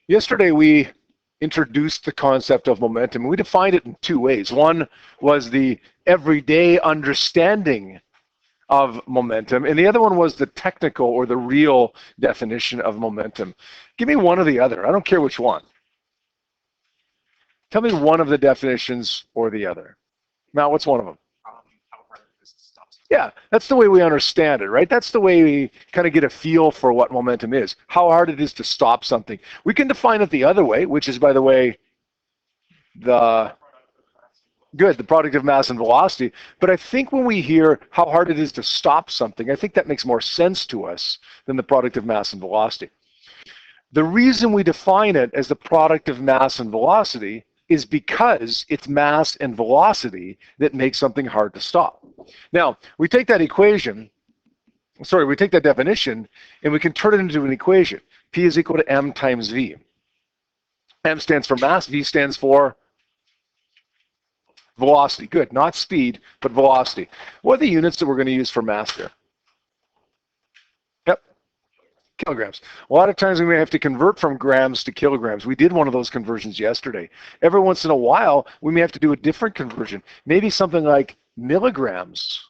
Yesterday we introduced the concept of momentum. We defined it in two ways. One was the everyday understanding of momentum, and the other one was the technical or the real definition of momentum. Give me one or the other. I don't care which one. Tell me one of the definitions or the other. Now, what's one of them? Yeah, that's the way we understand it, right? That's the way we kind of get a feel for what momentum is, how hard it is to stop something. We can define it the other way, which is, by the way, the product of mass and velocity. But I think when we hear how hard it is to stop something, I think that makes more sense to us than the product of mass and velocity. The reason we define it as the product of mass and velocity is because it's mass and velocity that makes something hard to stop. Now, we take that definition, and we can turn it into an equation. P is equal to m times v. M stands for mass, v stands for velocity. Good, not speed, but velocity. What are the units that we're going to use for mass here? Yep, kilograms. A lot of times we may have to convert from grams to kilograms. We did one of those conversions yesterday. Every once in a while, we may have to do a different conversion. Maybe something like milligrams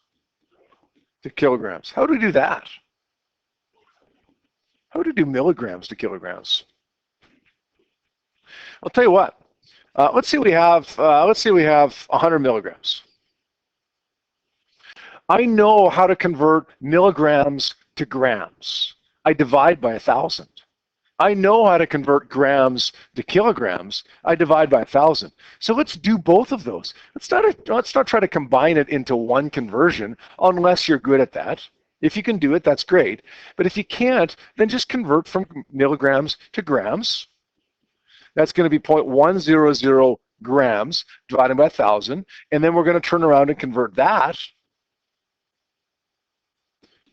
to kilograms. How do we do that? How would we do milligrams to kilograms? I'll tell you what. Let's say we have 100 milligrams. I know how to convert milligrams to grams. I divide by 1,000. I know how to convert grams to kilograms. I divide by 1,000. So let's do both of those. Let's not try to combine it into one conversion unless you're good at that. If you can do it, that's great. But if you can't, then just convert from milligrams to grams. That's going to be 0.100 grams divided by 1,000. And then we're going to turn around and convert that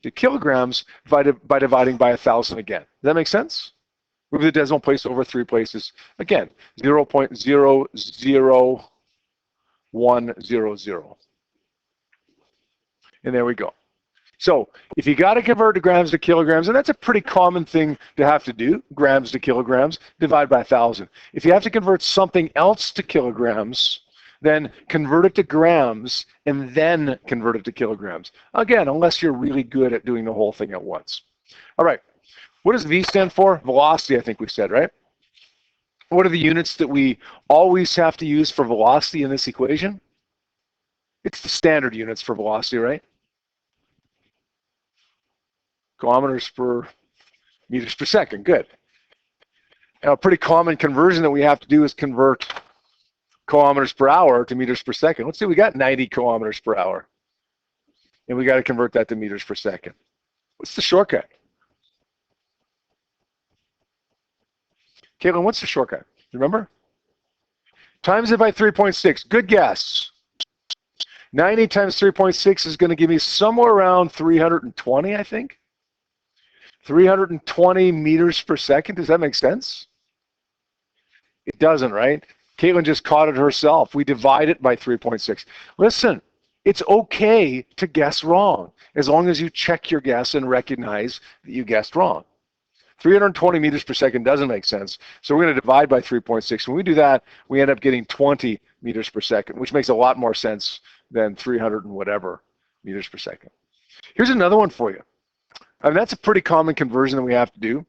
to kilograms by dividing by 1,000 again. Does that make sense? Move the decimal place over 3 places. Again, 0.00100. And there we go. So if you got to convert to grams to kilograms, and that's a pretty common thing to have to do, grams to kilograms, divide by 1,000. If you have to convert something else to kilograms, then convert it to grams and then convert it to kilograms. Again, unless you're really good at doing the whole thing at once. All right, what does V stand for? Velocity, I think we said, right? What are the units that we always have to use for velocity in this equation? It's the standard units for velocity, right? Kilometers per meters per second, good. Now, a pretty common conversion that we have to do is convert kilometers per hour to meters per second. Let's say we got 90 kilometers per hour, and we got to convert that to meters per second. What's the shortcut? Caitlin, what's the shortcut? Remember? Times it by 3.6. Good guess. 90 times 3.6 is going to give me somewhere around 320, I think. 320 meters per second. Does that make sense? It doesn't, right? Caitlin just caught it herself. We divide it by 3.6. Listen, it's okay to guess wrong as long as you check your guess and recognize that you guessed wrong. 320 meters per second doesn't make sense, so we're going to divide by 3.6. When we do that, we end up getting 20 meters per second, which makes a lot more sense than 300 and whatever meters per second. Here's another one for you. I mean, that's a pretty common conversion that we have to do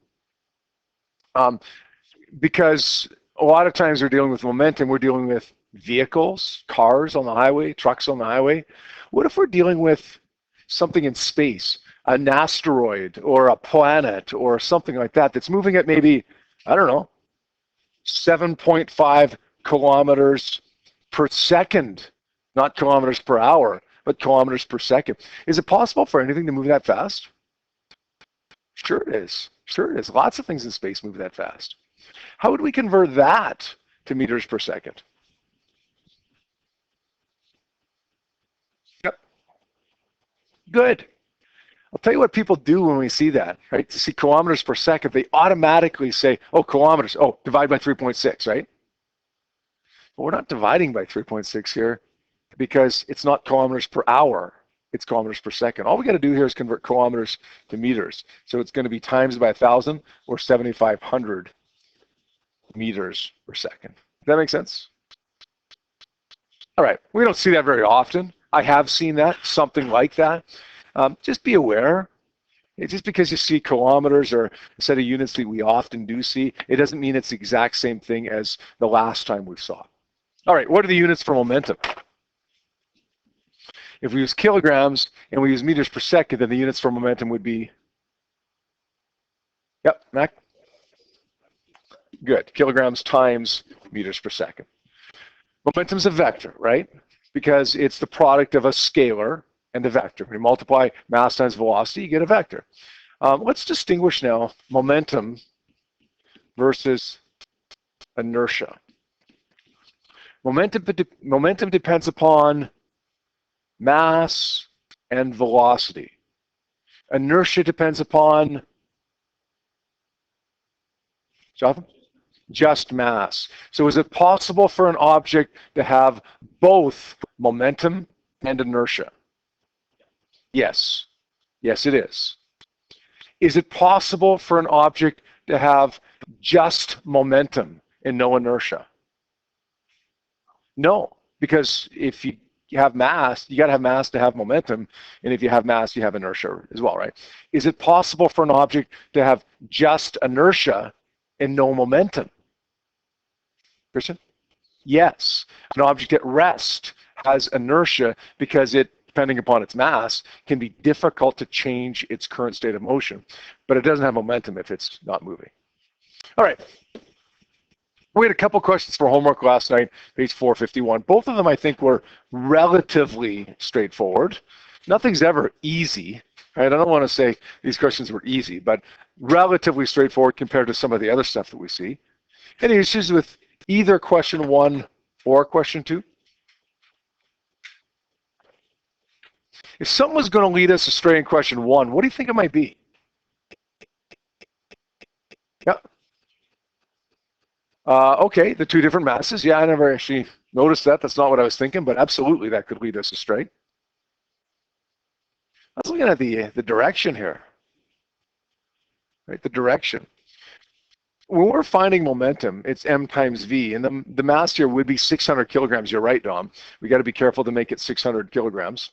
because a lot of times we're dealing with momentum. We're dealing with vehicles, cars on the highway, trucks on the highway. What if we're dealing with something in space, an asteroid or a planet or something like that that's moving at maybe, I don't know, 7.5 kilometers per second, not kilometers per hour, but kilometers per second. Is it possible for anything to move that fast? Sure it is. Sure it is. Lots of things in space move that fast. How would we convert that to meters per second? Yep. Good. I'll tell you what people do when we see that, right? To see kilometers per second, they automatically say, oh, kilometers, oh, divide by 3.6, right? But we're not dividing by 3.6 here because it's not kilometers per hour. It's kilometers per second. All we got to do here is convert kilometers to meters. So it's going to be times by 1,000 or 7,500 meters per second. Does that make sense? All right, we don't see that very often. I have seen that, something like that. Just be aware. Just because you see kilometers or a set of units that we often do see, it doesn't mean it's the exact same thing as the last time we saw. All right, what are the units for momentum? If we use kilograms and we use meters per second, then the units for momentum would be, yep, Mac? Good, kilograms times meters per second. Momentum's a vector, right? Because it's the product of a scalar and a vector. When you multiply mass times velocity, you get a vector. Let's distinguish now momentum versus inertia. Momentum depends upon mass and velocity. Inertia depends upon, Jonathan? Just mass. So is it possible for an object to have both momentum and inertia? Yes. Yes, it is. Is it possible for an object to have just momentum and no inertia? No, because if you have mass, you got to have mass to have momentum, and if you have mass, you have inertia as well, right? Is it possible for an object to have just inertia and no momentum? Christian? Yes. An object at rest has inertia because it, depending upon its mass, can be difficult to change its current state of motion, but it doesn't have momentum if it's not moving. All right. We had a couple questions for homework last night, page 451. Both of them, I think, were relatively straightforward. Nothing's ever easy, right? I don't want to say these questions were easy, but relatively straightforward compared to some of the other stuff that we see. Any issues with either question 1 or question 2? If something was going to lead us astray in question 1, what do you think it might be? Yeah. Okay, the two different masses. Yeah, I never actually noticed that. That's not what I was thinking, but absolutely that could lead us astray. I was looking at the direction here, right? The direction. When we're finding momentum, it's m times v, and the mass here would be 600 kilograms. You're right, Dom. We got to be careful to make it 600 kilograms.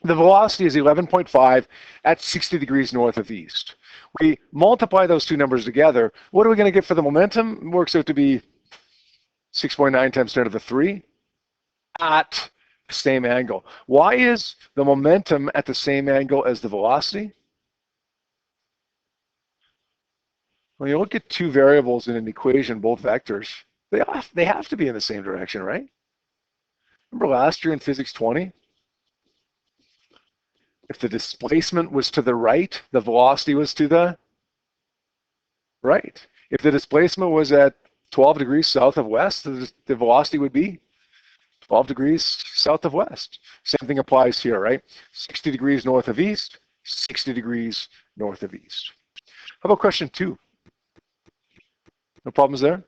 The velocity is 11.5 at 60 degrees north of east. We multiply those two numbers together. What are we going to get for the momentum? It works out to be 6.9 times 10 to the 3 at the same angle. Why is the momentum at the same angle as the velocity? When you look at two variables in an equation, both vectors, they have to be in the same direction, right? Remember last year in Physics 20? If the displacement was to the right, the velocity was to the right. If the displacement was at 12 degrees south of west, the velocity would be 12 degrees south of west. Same thing applies here, right? 60 degrees north of east, 60 degrees north of east. How about question 2? No problems there?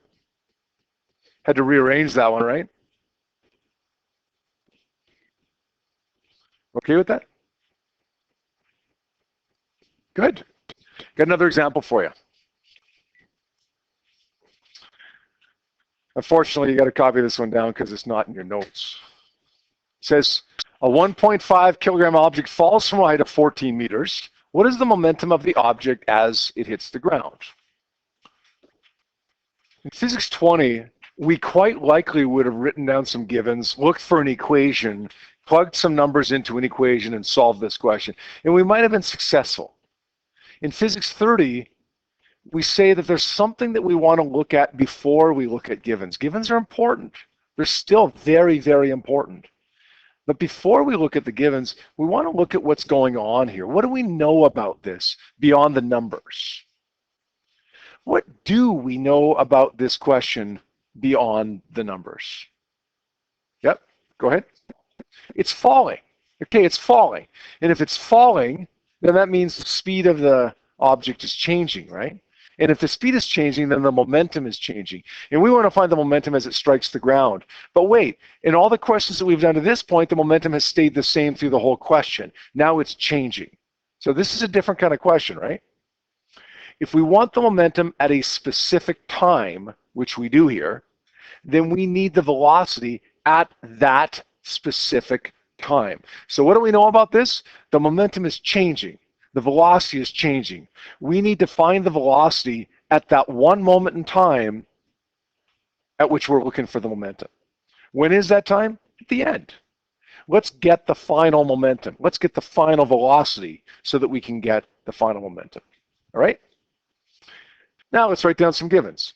Had to rearrange that one, right? Okay with that? Good. Got another example for you. Unfortunately, you got to copy this one down because it's not in your notes. It says, a 1.5 kilogram object falls from a height of 14 meters. What is the momentum of the object as it hits the ground? In Physics 20, we quite likely would have written down some givens, looked for an equation, plugged some numbers into an equation, and solved this question. And we might have been successful. In Physics 30, we say that there's something that we want to look at before we look at givens. Givens are important. They're still very, very important. But before we look at the givens, we want to look at what's going on here. What do we know about this beyond the numbers? What do we know about this question beyond the numbers? Yep, go ahead. It's falling. Okay, it's falling. And if it's falling, then that means the speed of the object is changing, right? And if the speed is changing, then the momentum is changing. And we want to find the momentum as it strikes the ground. But wait, in all the questions that we've done to this point, the momentum has stayed the same through the whole question. Now it's changing. So this is a different kind of question, right? If we want the momentum at a specific time, which we do here, then we need the velocity at that specific time. So what do we know about this? The momentum is changing. The velocity is changing. We need to find the velocity at that one moment in time at which we're looking for the momentum. When is that time? At the end. Let's get the final momentum. Let's get the final velocity so that we can get the final momentum. All right? Now let's write down some givens.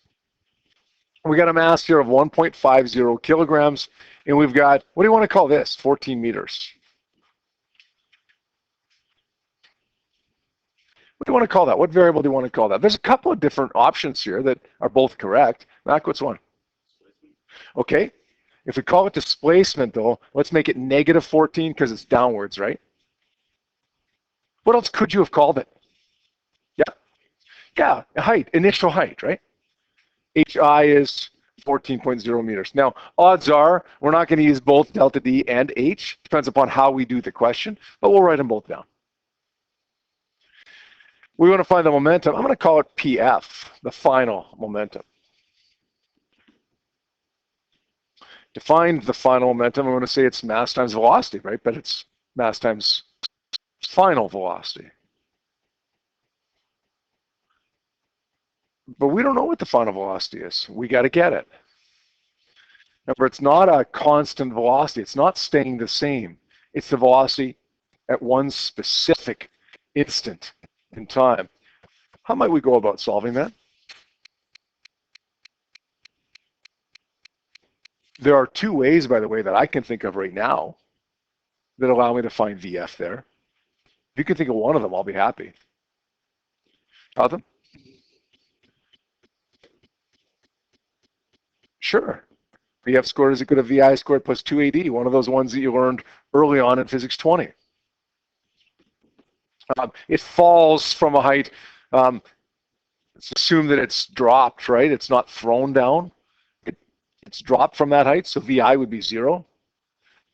We got a mass here of 1.50 kilograms, and we've got, what do you want to call this? 14 meters. What do you want to call that? What variable do you want to call that? There's a couple of different options here that are both correct. Mac, what's one? Okay. If we call it displacement, though, let's make it negative 14 because it's downwards, right? What else could you have called it? Yeah, height, initial height, right? HI is 14.0 meters. Now, odds are we're not going to use both delta D and H. Depends upon how we do the question, but we'll write them both down. We want to find the momentum. I'm going to call it PF, the final momentum. To find the final momentum, I'm going to say it's mass times velocity, right? But it's mass times final velocity. But we don't know what the final velocity is. We got to get it. Remember, it's not a constant velocity. It's not staying the same. It's the velocity at one specific instant in time. How might we go about solving that? There are two ways, by the way, that I can think of right now that allow me to find VF there. If you can think of one of them, I'll be happy. Jonathan? Sure. VF squared is equal to VI squared plus 2AD, one of those ones that you learned early on in Physics 20. It falls from a height. Let's assume that it's dropped, right? It's not thrown down. It's dropped from that height, so VI would be 0.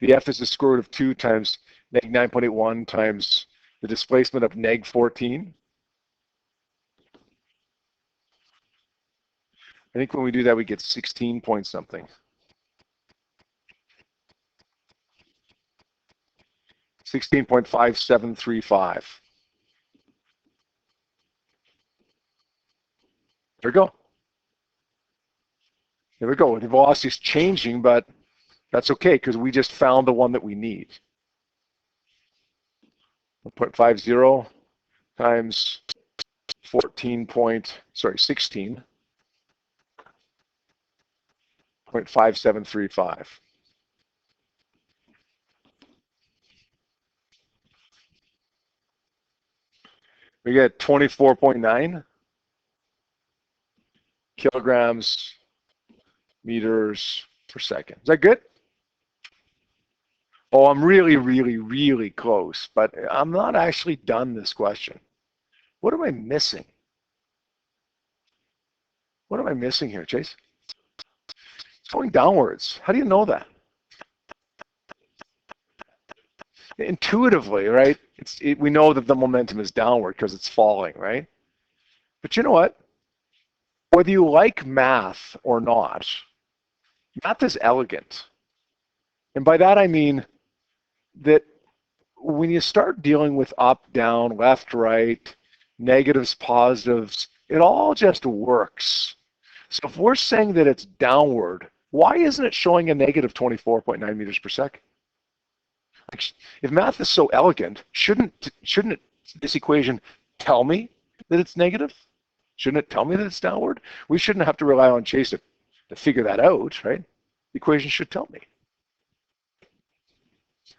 VF is the square root of 2 times neg 9.81 times the displacement of neg 14. I think when we do that, we get 16 point something. 16.5735. There we go. There we go. The velocity is changing, but that's okay because we just found the one that we need. 1.50 times 16.5735. We get 24.9 kilograms meters per second. Is that good? Oh, I'm really, really, really close, but I'm not actually done this question. What am I missing? What am I missing here, Chase? It's going downwards. How do you know that? Intuitively, right? We know that the momentum is downward because it's falling, right? But you know what? Whether you like math or not, math is elegant. And by that I mean that when you start dealing with up, down, left, right, negatives, positives, it all just works. So if we're saying that it's downward, why isn't it showing a negative 24.9 meters per second? If math is so elegant, shouldn't this equation tell me that it's negative? Shouldn't it tell me that it's downward? We shouldn't have to rely on Chase to figure that out, right? The equation should tell me.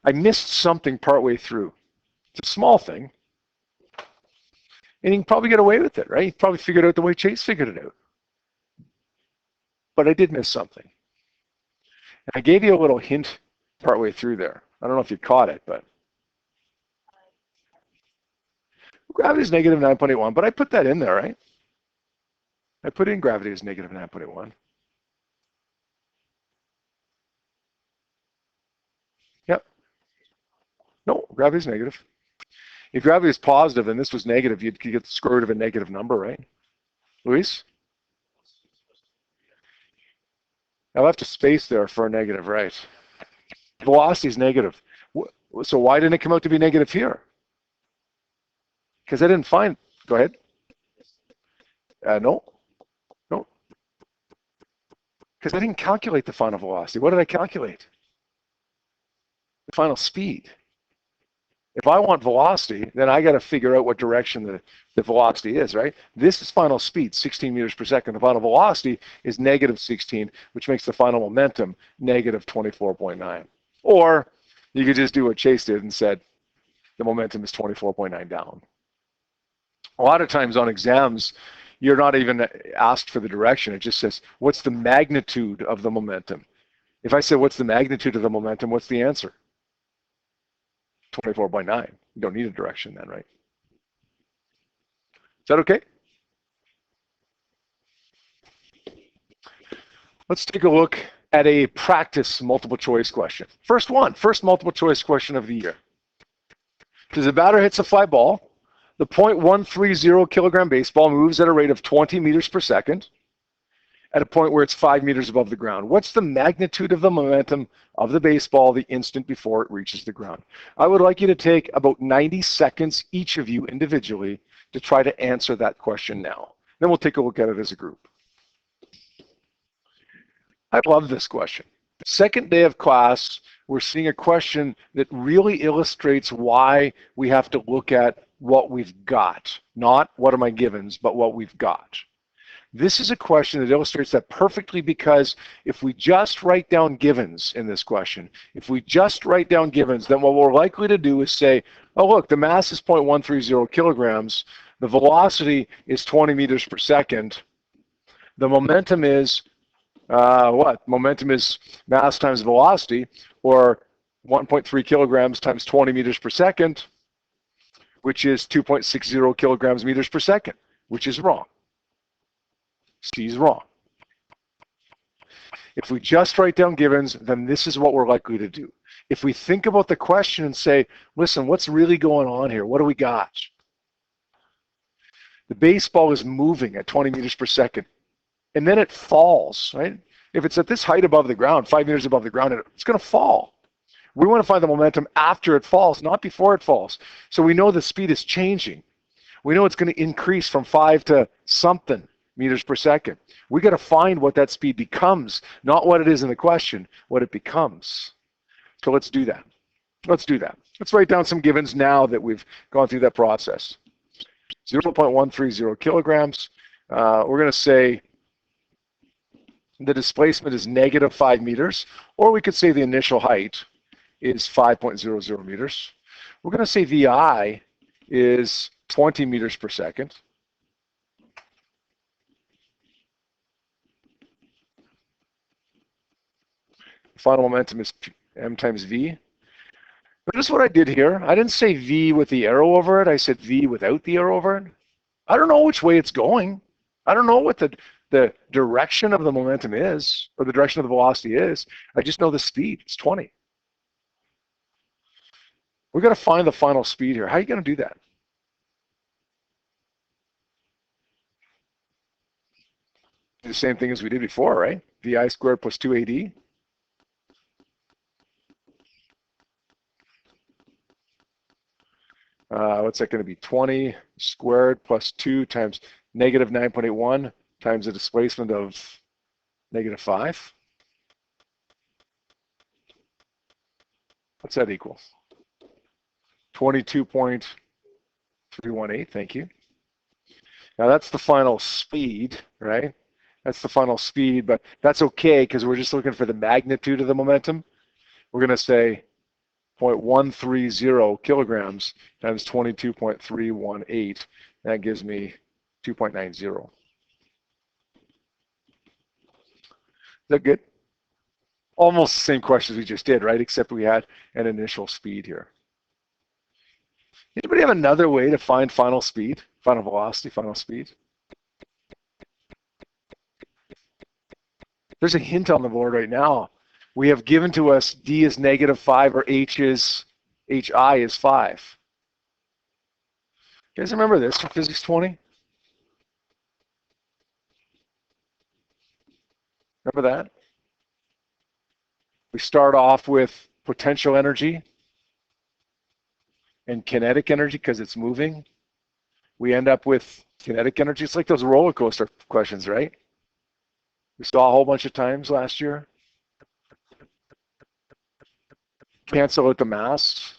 I missed something partway through. It's a small thing. And you can probably get away with it, right? You probably figured out the way Chase figured it out. But I did miss something. And I gave you a little hint partway through there. I don't know if you caught it, but gravity is negative 9.81, but I put that in there, right? I put in gravity as negative 9.81. Yep. No, gravity is negative. If gravity is positive and this was negative, you'd get the square root of a negative number, right? Luis? I left a space there for a negative, right? Velocity is negative. So why didn't it come out to be negative here? Because I didn't find, go ahead. No, because I didn't calculate the final velocity. What did I calculate? The final speed. If I want velocity, then I got to figure out what direction the velocity is, right? This is final speed, 16 meters per second. The final velocity is negative 16, which makes the final momentum negative 24.9. Or you could just do what Chase did and said the momentum is 24.9 down. A lot of times on exams, you're not even asked for the direction. It just says, what's the magnitude of the momentum? If I say, what's the magnitude of the momentum, what's the answer? 24.9. You don't need a direction then, right? Is that okay? Let's take a look at a practice multiple choice question. First multiple choice question of the year. Because the batter hits a fly ball, the .130 kilogram baseball moves at a rate of 20 meters per second at a point where it's 5 meters above the ground. What's the magnitude of the momentum of the baseball the instant before it reaches the ground? I would like you to take about 90 seconds, each of you individually, to try to answer that question now. Then we'll take a look at it as a group. I love this question. Second day of class, we're seeing a question that really illustrates why we have to look at what we've got. Not what are my givens, but what we've got. This is a question that illustrates that perfectly, because if we just write down givens in this question, then what we're likely to do is say, oh, look, the mass is 0.130 kilograms. The velocity is 20 meters per second. The momentum is what? Momentum is mass times velocity, or 1.3 kilograms times 20 meters per second, which is 2.60 kilograms meters per second, which is wrong. C is wrong. If we just write down givens, then this is what we're likely to do. If we think about the question and say, listen, what's really going on here? What do we got? The baseball is moving at 20 meters per second, and then it falls, right? If it's at this height above the ground, 5 meters above the ground, it's going to fall. We want to find the momentum after it falls, not before it falls. So we know the speed is changing. We know it's going to increase from 5 to something meters per second. We got to find what that speed becomes, not what it is in the question, what it becomes. So let's do that. Let's write down some givens now that we've gone through that process. 0.130 kilograms. We're going to say the displacement is negative 5 meters, or we could say the initial height is 5.00 meters. We're going to say VI is 20 meters per second. Final momentum is m times v. Notice what I did here. I didn't say v with the arrow over it. I said v without the arrow over it. I don't know which way it's going. I don't know what the direction of the momentum is, or the direction of the velocity is. I just know the speed. It's 20. We're going to find the final speed here. How are you going to do that? Do the same thing as we did before, right? VI squared plus 2AD. What's that going to be? 20 squared plus 2 times negative 9.81 times the displacement of negative 5. What's that equal? 22.318, thank you. Now that's the final speed, right? That's the final speed, but that's okay because we're just looking for the magnitude of the momentum. We're going to say 0.130 kilograms times 22.318. That gives me 2.90. Is that good? Almost the same questions we just did, right? Except we had an initial speed here. Anybody have another way to find final speed, final velocity, final speed? There's a hint on the board right now. We have given to us d is -5 or hi is 5. You guys remember this from Physics 20? Remember that? We start off with potential energy and kinetic energy because it's moving. We end up with kinetic energy. It's like those roller coaster questions, right? We saw a whole bunch of times last year. Cancel out the mass.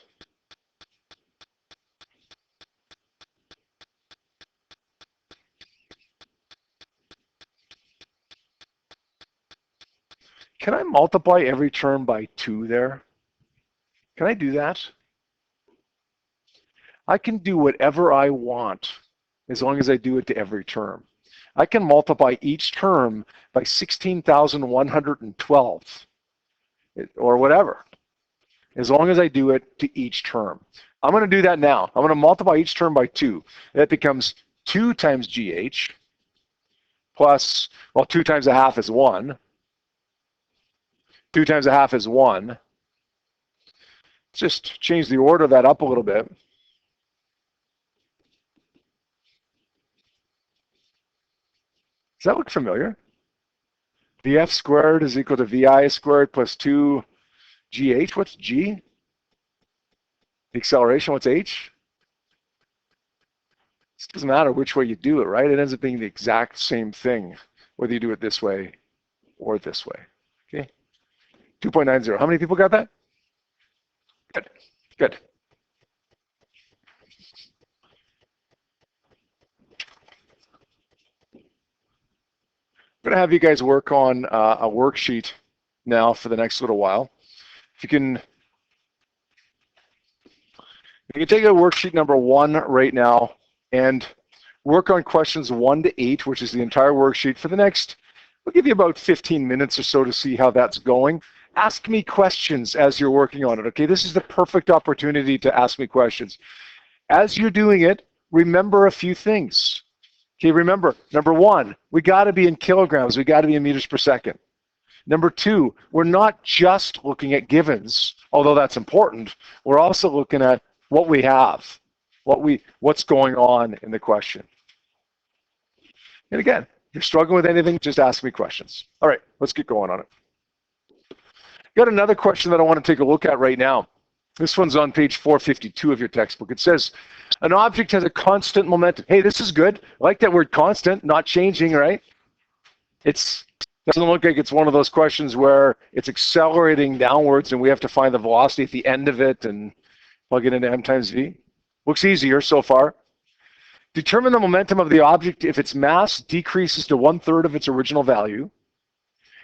Can I multiply every term by 2 there? Can I do that? I can do whatever I want as long as I do it to every term. I can multiply each term by 16,112 or whatever, as long as I do it to each term. I'm going to do that now. I'm going to multiply each term by 2. That becomes 2 times GH plus, well, 2 times a half is 1. 2 times a half is 1. Just change the order of that up a little bit. Does that look familiar? Vf squared is equal to Vi squared plus 2gh. What's g? The acceleration, what's h? It doesn't matter which way you do it, right? It ends up being the exact same thing, whether you do it this way or this way. Okay? 2.90. How many people got that? Good. Good. I'm going to have you guys work on a worksheet now for the next little while. If you can take a worksheet number 1 right now and work on questions 1 to 8, which is the entire worksheet for the next, we'll give you about 15 minutes or so to see how that's going. Ask me questions as you're working on it, okay? This is the perfect opportunity to ask me questions. As you're doing it, remember a few things. Okay, remember, number 1, we got to be in kilograms. We got to be in meters per second. Number 2, we're not just looking at givens, although that's important. We're also looking at what we have, what's going on in the question. And again, if you're struggling with anything, just ask me questions. All right, let's get going on it. Got another question that I want to take a look at right now. This one's on page 452 of your textbook. It says, an object has a constant momentum. Hey, this is good. I like that word constant, not changing, right? It doesn't look like it's one of those questions where it's accelerating downwards and we have to find the velocity at the end of it and plug it into m times v. Looks easier so far. Determine the momentum of the object if its mass decreases to 1/3 of its original value,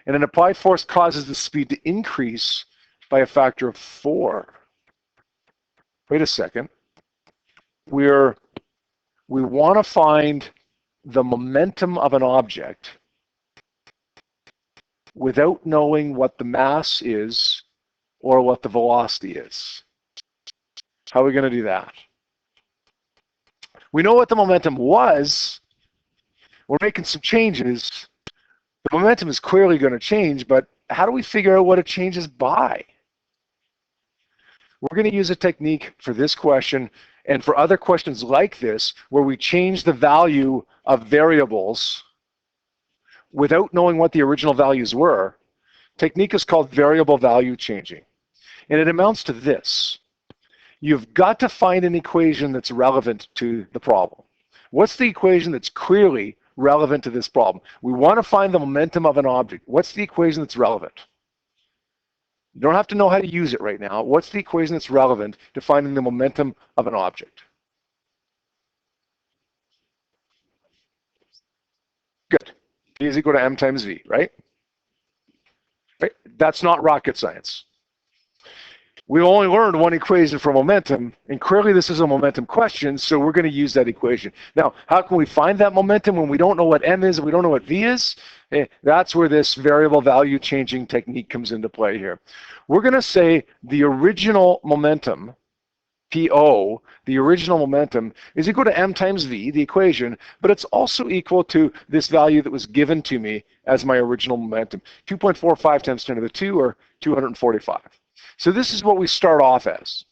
and an applied force causes the speed to increase by a factor of 4. Wait a second. We want to find the momentum of an object without knowing what the mass is or what the velocity is. How are we going to do that? We know what the momentum was. We're making some changes. The momentum is clearly going to change, but how do we figure out what it changes by? We're going to use a technique for this question and for other questions like this where we change the value of variables without knowing what the original values were. Technique is called variable value changing. And it amounts to this. You've got to find an equation that's relevant to the problem. What's the equation that's clearly relevant to this problem? We want to find the momentum of an object. What's the equation that's relevant? You don't have to know how to use it right now. What's the equation that's relevant to finding the momentum of an object? Good. E is equal to m times v, right? Right? That's not rocket science. We only learned one equation for momentum, and clearly this is a momentum question, so we're going to use that equation. Now, how can we find that momentum when we don't know what m is and we don't know what v is? That's where this variable value changing technique comes into play here. We're going to say the original momentum, PO, the original momentum, is equal to m times v, the equation, but it's also equal to this value that was given to me as my original momentum, 2.45 times 10 to the 2, or 245. So this is what we start off as.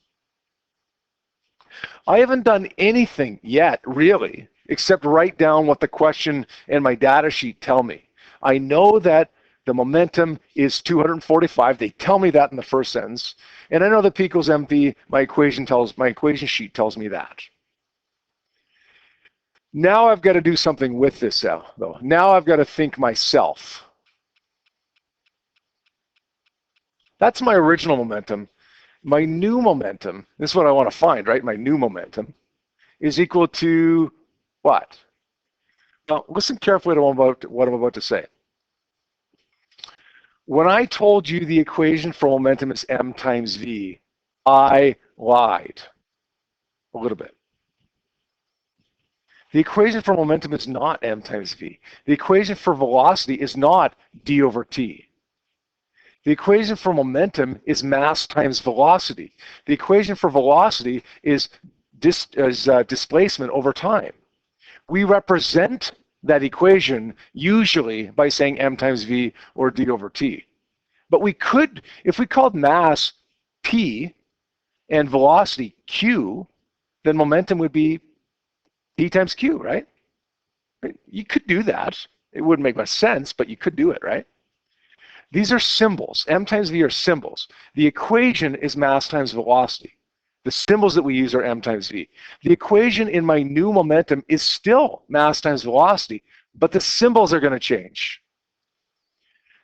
I haven't done anything yet, really, except write down what the question and my data sheet tell me. I know that the momentum is 245. They tell me that in the first sentence. And I know that P equals mv, my equation sheet tells me that. Now I've got to do something with this, though. Now I've got to think myself. That's my original momentum. My new momentum, this is what I want to find, right? My new momentum is equal to what? Now, listen carefully to what I'm about to say. When I told you the equation for momentum is m times v, I lied a little bit. The equation for momentum is not m times v. The equation for velocity is not d over t. The equation for momentum is mass times velocity. The equation for velocity is displacement over time. We represent that equation usually by saying m times v or d over t. But we could, if we called mass p and velocity q, then momentum would be p times q, right? You could do that. It wouldn't make much sense, but you could do it, right? These are symbols. M times v are symbols. The equation is mass times velocity. The symbols that we use are m times v. The equation in my new momentum is still mass times velocity, but the symbols are going to change.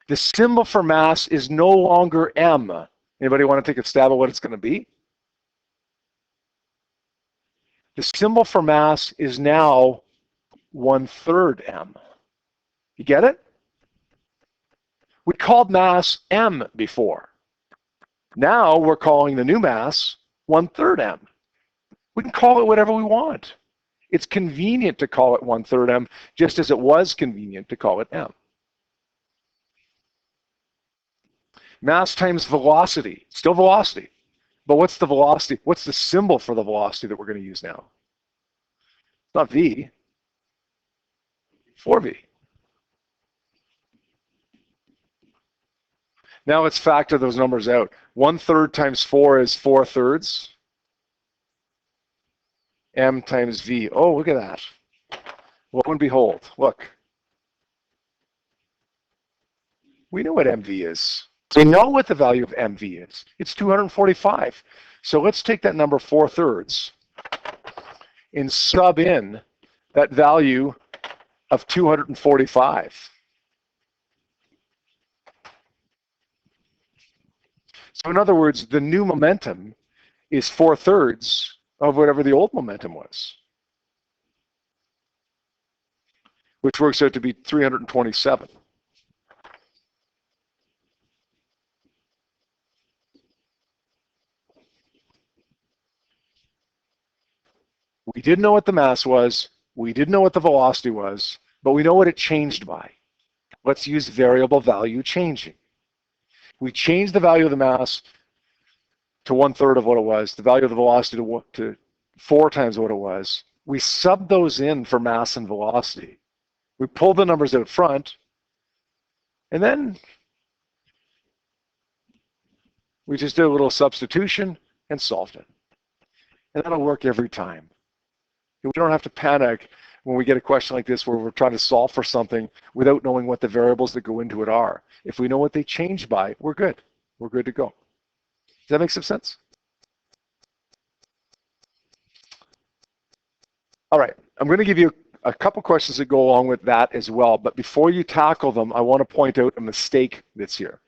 The symbol for mass is no longer m. Anybody want to take a stab at what it's going to be? The symbol for mass is now 1/3 m. You get it? We called mass m before. Now we're calling the new mass 1/3 m. We can call it whatever we want. It's convenient to call it 1/3 m, just as it was convenient to call it m. Mass times velocity, still velocity. But what's the velocity? What's the symbol for the velocity that we're going to use now? It's not v, 4v. Now let's factor those numbers out. 1/3 times 4 is 4/3. M times v. Oh, look at that. Lo and behold, look. We know what mv is. We know what the value of mv is. It's 245. So let's take that number 4/3 and sub in that value of 245. So in other words, the new momentum is 4/3 of whatever the old momentum was, which works out to be 327. We didn't know what the mass was, we didn't know what the velocity was, but we know what it changed by. Let's use variable value changing. We changed the value of the mass to 1/3 of what it was, the value of the velocity to 4 times what it was. We subbed those in for mass and velocity. We pulled the numbers out front, and then we just did a little substitution and solved it. And that'll work every time. We don't have to panic when we get a question like this where we're trying to solve for something without knowing what the variables that go into it are. If we know what they change by, we're good. We're good to go. Does that make some sense? All right, I'm going to give you a couple questions that go along with that as well, but before you tackle them, I want to point out a mistake that's here.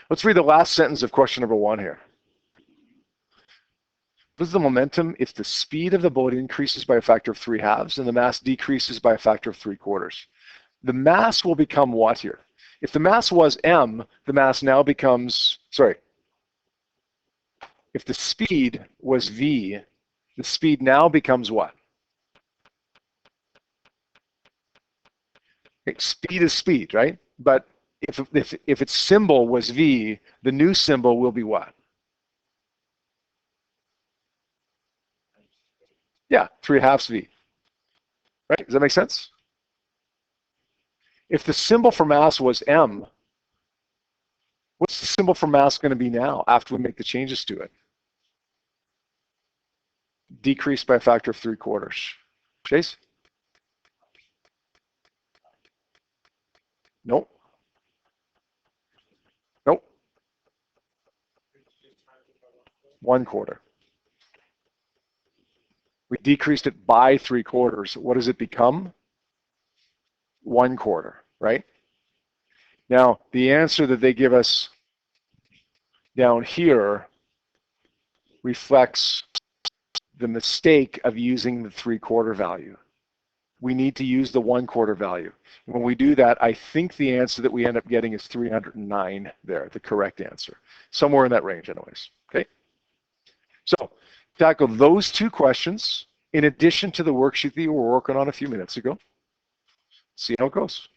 Let's read the last sentence of question number 1 here. What is the momentum if the speed of the boat increases by a factor of 3/2 and the mass decreases by a factor of 3/4? The mass will become what here? If the mass was m, the mass now becomes, if the speed was v, the speed now becomes what? Okay, speed is speed, right? But if its symbol was v, the new symbol will be what? Yeah, 3/2 v. Right? Does that make sense? If the symbol for mass was m, what's the symbol for mass going to be now after we make the changes to it? decreased by a factor of 3/4. Chase? Nope. Nope. 1/4. We decreased it by 3/4. What does it become? 1/4, right? Now, the answer that they give us down here reflects the mistake of using the 3/4 value. We need to use the 1/4 value. When we do that, I think the answer that we end up getting is 309 there, the correct answer. Somewhere in that range anyways, okay? So, tackle those two questions in addition to the worksheet that you were working on a few minutes ago. See how it goes.